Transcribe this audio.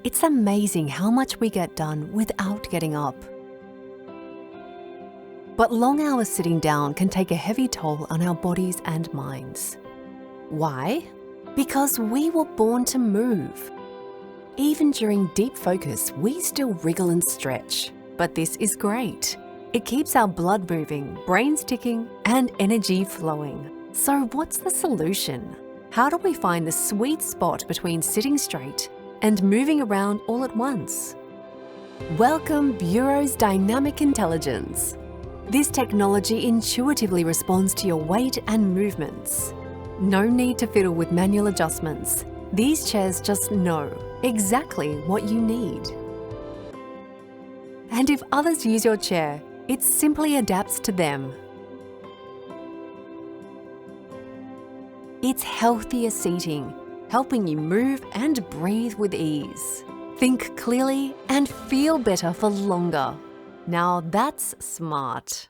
It's amazing how much we get done without getting up. But long hours sitting down can take a heavy toll on our bodies and minds. Why? Because we were born to move. Even during deep focus, we still wriggle and stretch. But this is great. It keeps our blood moving, brains ticking, and energy flowing. So what's the solution? How do we find the sweet spot between sitting straight and moving around all at once? Welcome Buro's Dynamic Intelligence. This technology intuitively responds to your weight and movements. No need to fiddle with manual adjustments. These chairs just know exactly what you need. And if others use your chair, it simply adapts to them. It's healthier seating, helping you move and breathe with ease. Think clearly and feel better for longer. Now that's smart.